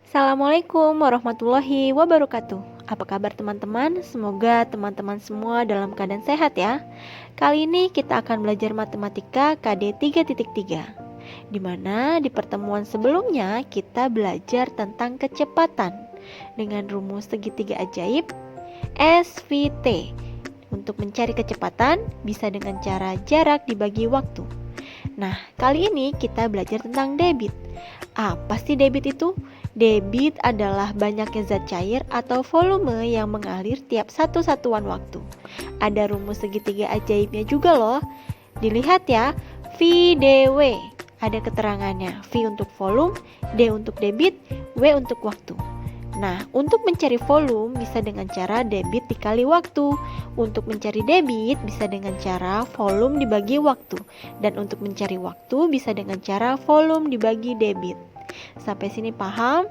Assalamualaikum warahmatullahi wabarakatuh. Apa kabar teman-teman? Semoga teman-teman semua dalam keadaan sehat ya. Kali ini kita akan belajar matematika KD 3.3, di mana di pertemuan sebelumnya kita belajar tentang kecepatan dengan rumus segitiga ajaib SVT. Untuk mencari kecepatan bisa dengan cara jarak dibagi waktu. Nah, kali ini kita belajar tentang debit. Apa sih debit itu? Debit adalah banyaknya zat cair atau volume yang mengalir tiap satu satuan waktu. Ada rumus segitiga ajaibnya juga loh. Dilihat ya, V dW. Ada keterangannya, V untuk volume, D untuk debit, W untuk waktu. Nah, untuk mencari volume bisa dengan cara debit dikali waktu. Untuk mencari debit bisa dengan cara volume dibagi waktu. Dan untuk mencari waktu bisa dengan cara volume dibagi debit. Sampai sini paham?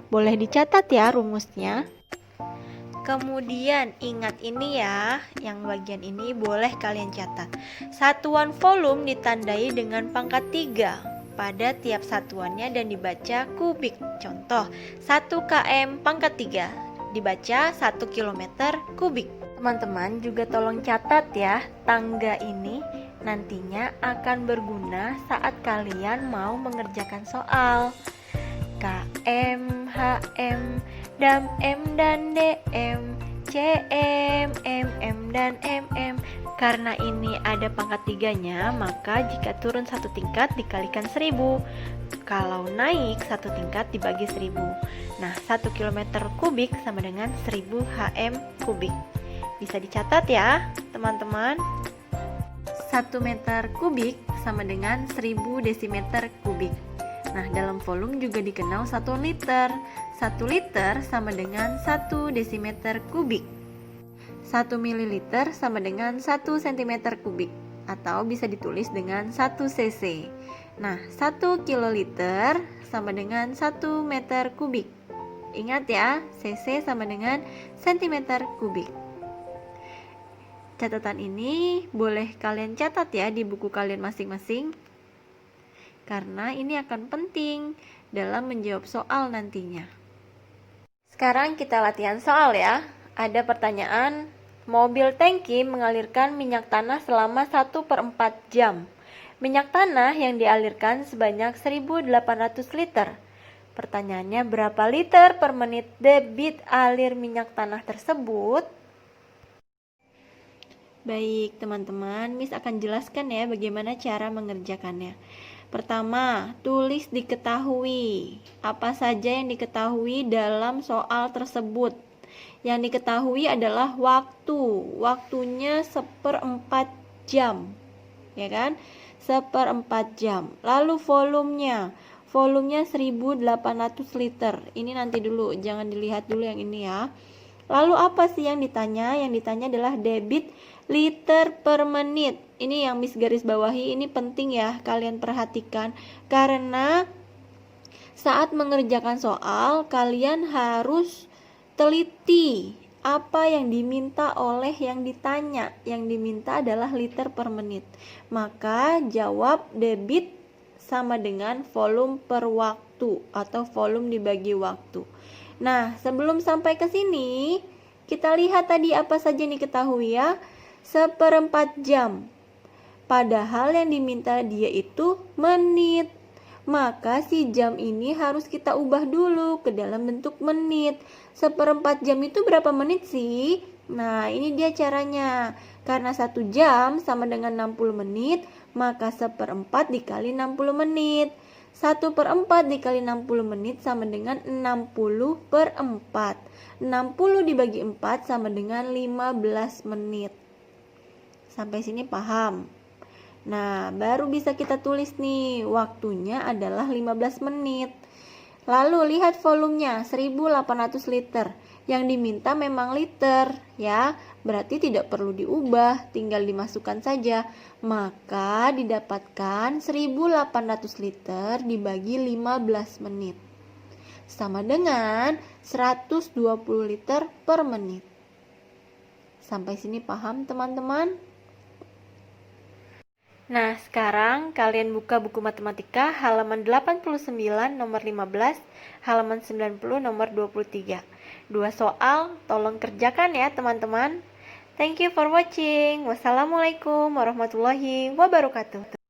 Boleh dicatat ya rumusnya. Kemudian ingat ini ya, yang bagian ini boleh kalian catat. Satuan volume ditandai dengan pangkat 3 pada tiap satuannya dan dibaca kubik. Contoh, 1 km pangkat 3 dibaca 1 km kubik. Teman-teman juga tolong catat ya, tangga ini nantinya akan berguna saat kalian mau mengerjakan soal. KM, HM, DAM, M dan DM, CM, MM dan MM. Karena ini ada pangkat tiganya, maka jika turun satu tingkat dikalikan 1000. Kalau naik satu tingkat dibagi 1000. Nah, 1 km kubik sama dengan 1000 HM kubik. Bisa dicatat ya, teman-teman. 1 meter kubik sama dengan 1000 desimeter kubik. Nah, dalam volume juga dikenal 1 liter. 1 liter sama dengan 1 desimeter kubik. 1 mililiter sama dengan 1 cm kubik. Atau bisa ditulis dengan 1 cc. Nah, 1 kiloliter sama dengan 1 meter kubik. Ingat ya, cc sama dengan cm kubik. Catatan ini boleh kalian catat ya di buku kalian masing-masing, karena ini akan penting dalam menjawab soal nantinya. Sekarang kita latihan soal ya. Ada pertanyaan, mobil tangki mengalirkan minyak tanah selama 1/4 jam. Minyak tanah yang dialirkan sebanyak 1800 liter. Pertanyaannya, berapa liter per menit debit alir minyak tanah tersebut? Baik teman-teman, Miss akan jelaskan ya bagaimana cara mengerjakannya. Pertama, tulis diketahui. Apa saja yang diketahui dalam soal tersebut? Yang diketahui adalah waktu. Waktunya 1/4 jam. Ya kan? 1/4 jam. Lalu volumenya. Volumenya 1800 liter. Ini nanti dulu, jangan dilihat dulu yang ini ya. Lalu apa sih yang ditanya? Yang ditanya adalah debit liter per menit. Ini yang Miss garis bawahi, ini penting ya kalian perhatikan, karena saat mengerjakan soal kalian harus teliti apa yang diminta oleh yang ditanya. Yang diminta adalah liter per menit. Maka jawab debit sama dengan volume per waktu atau volume dibagi waktu. Nah, sebelum sampai ke sini, kita lihat tadi apa saja yang diketahui ya. 1/4 jam. Padahal yang diminta dia itu menit. Maka si jam ini harus kita ubah dulu ke dalam bentuk menit. 1/4 jam itu berapa menit sih? Nah, ini dia caranya. Karena 1 jam sama dengan 60 menit, maka 1/4 dikali 60 menit. 1/4 dikali 60 menit sama dengan 60/4. 60 dibagi 4 sama dengan 15 menit. Sampai sini paham? Nah, baru bisa kita tulis nih, waktunya adalah 15 menit. Lalu lihat volumenya, 1800 liter. Yang diminta memang liter, ya. Berarti tidak perlu diubah, tinggal dimasukkan saja. Maka didapatkan 1800 liter dibagi 15 menit. Sama dengan 120 liter per menit. Sampai sini paham teman-teman? Nah, sekarang kalian buka buku matematika halaman 89 nomor 15, halaman 90 nomor 23. Dua soal, tolong kerjakan ya teman-teman. Thank you for watching. Wassalamualaikum warahmatullahi wabarakatuh.